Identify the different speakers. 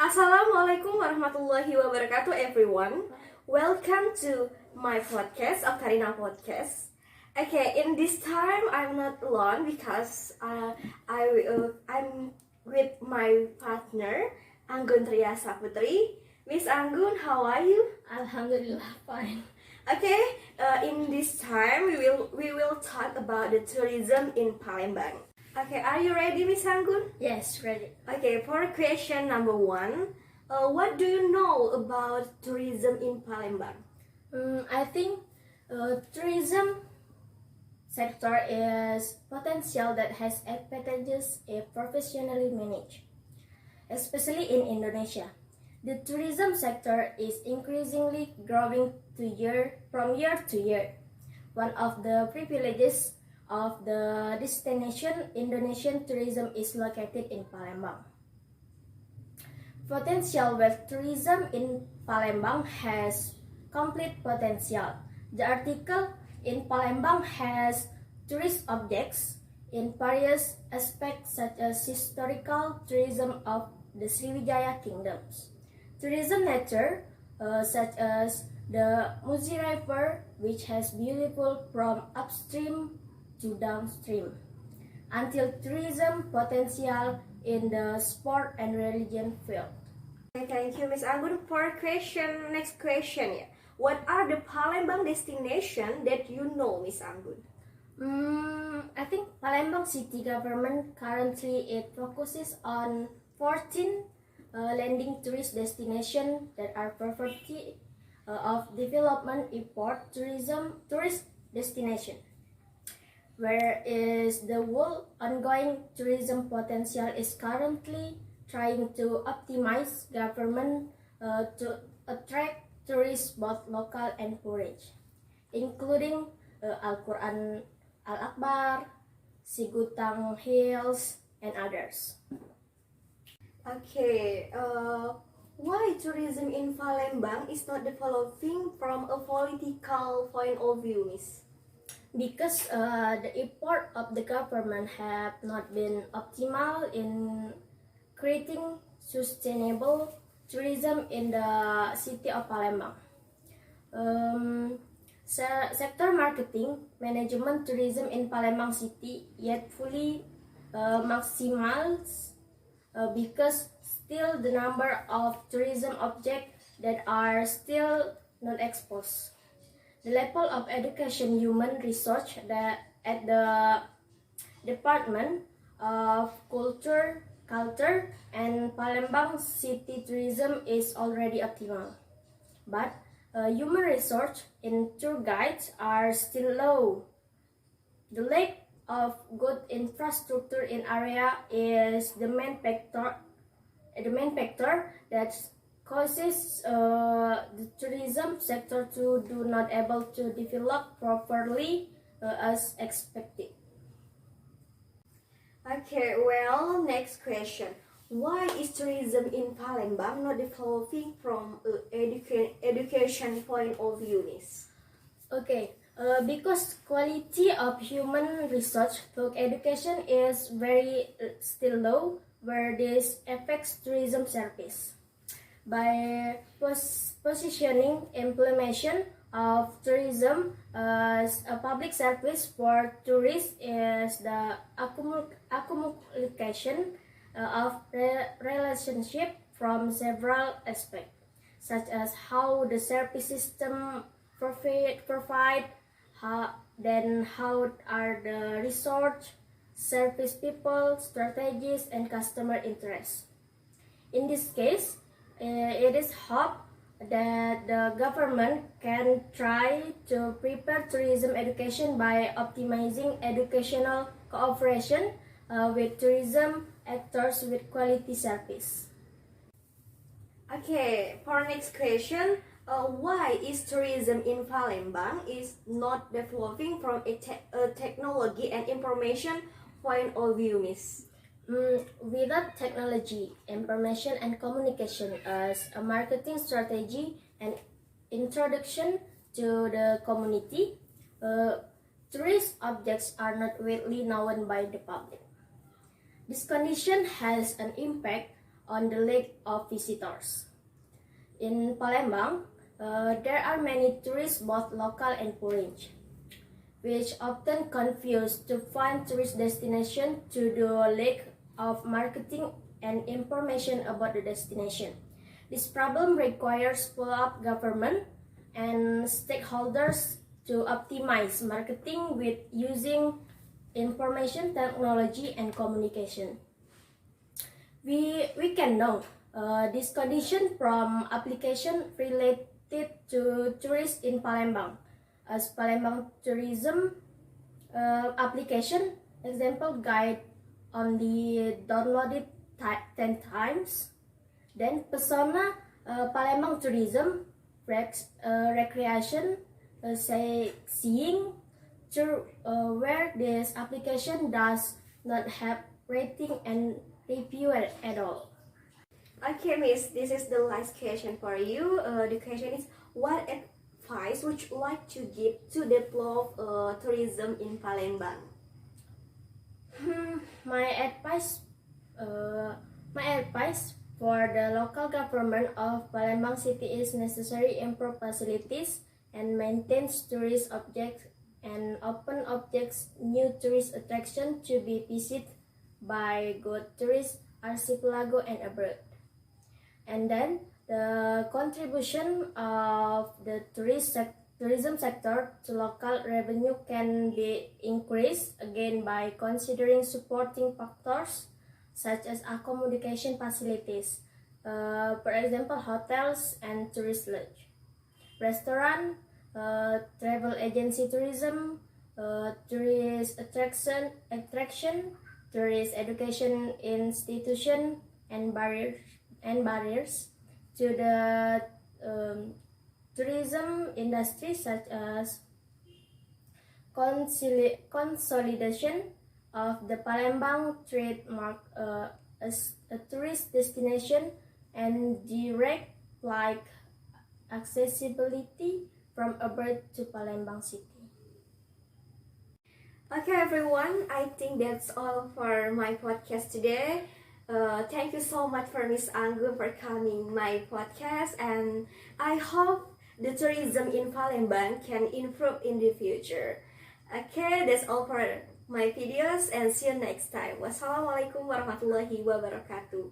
Speaker 1: Assalamualaikum warahmatullahi wabarakatuh, everyone. Welcome to my podcast of Karina Podcast. Okay, in this time I'm not alone because I'm with my partner Anggun Tria Syaputri. Miss Anggun, how are you?
Speaker 2: Alhamdulillah, fine.
Speaker 1: Okay, in this time we will talk about the tourism in Palembang. Okay, are you ready, Miss Anggun?
Speaker 2: Yes, ready.
Speaker 1: Okay, for question number one, what do you know about tourism in Palembang?
Speaker 2: I think tourism sector is potential that has advantages if professionally managed, especially in Indonesia. The tourism sector is increasingly growing from year to year. One of the privileges of the destination Indonesian tourism is located in Palembang. Potential wealth tourism in Palembang has complete potential. The article in Palembang has tourist objects in various aspects such as historical tourism of the Sriwijaya kingdoms, tourism nature such as the Musi River, which has beautiful from upstream to downstream, until tourism potential in the sport and religion field.
Speaker 1: Okay, thank you, Miss Anggun. For next question, what are the Palembang destination that you know, Miss Anggun?
Speaker 2: I think Palembang city government currently it focuses on 14 landing tourist destination that are property of development import tourism tourist destination. Whereas the whole ongoing tourism potential is currently trying to optimize government to attract tourists both local and foreign, including Al-Quran Al-Akbar, Sigutang Hills, and others.
Speaker 1: Okay, why tourism in Palembang is not developing from a political point of view, Miss?
Speaker 2: Because the effort of the government have not been optimal in creating sustainable tourism in the city of Palembang. Sector marketing management tourism in Palembang city yet fully maximized because still the number of tourism objects that are still not exposed. The level of education human research at the Department of Culture and Palembang City Tourism is already optimal. But human research in tour guides are still low. The lack of good infrastructure in area is the main factor that causes the tourism sector to do not able to develop properly as expected.
Speaker 1: Okay, well, next question. Why is tourism in Palembang not developing from education point of view, Miss?
Speaker 2: Okay, because quality of human research through education is very still low, where this affects tourism service. By positioning implementation of tourism as a public service for tourists is the accumulation of relationship from several aspects, such as how the service system provide, then how are the resort, service people, strategies, and customer interests. In this case, it is hoped that the government can try to prepare tourism education by optimizing educational cooperation with tourism actors with quality service.
Speaker 1: Okay, for next question, why is tourism in Palembang is not developing from a technology and information point of view, Miss?
Speaker 2: Without technology, information and communication as a marketing strategy and introduction to the community, tourist objects are not widely known by the public. This condition has an impact on the leg of visitors. In Palembang, there are many tourists, both local and foreign, which often confuse to find tourist destination to the lack of marketing and information about the destination. This problem requires follow-up government and stakeholders to optimize marketing with using information technology and communication. We can know this condition from application related to tourists in Palembang, as Palembang tourism application example guide on the downloaded 10 times. Then persona Palembang tourism recreation say seeing to where this application does not have rating and review at all.
Speaker 1: Okay, Miss, this is the last question for you. The question is, what advice would you like to give to develop tourism in Palembang?
Speaker 2: My advice for the local government of Palembang city is necessary improve facilities and maintains tourist objects and open objects new tourist attraction to be visited by good tourists archipelago and abroad. And then the contribution of the tourism sector to local revenue can be increased again by considering supporting factors such as accommodation facilities, for example hotels and tourist lodge, restaurant, travel agency tourism, tourist attraction, tourist education institution, and barriers to the tourism industry such as consolidation of the Palembang trademark as a tourist destination and direct flight accessibility from abroad to Palembang city.
Speaker 1: Okay, everyone, I think that's all for my podcast today. Thank you so much for Miss Anggun for coming my podcast, and I hope the tourism in Palembang can improve in the future. Okay, that's all for my videos, and see you next time. Wassalamualaikum warahmatullahi wabarakatuh.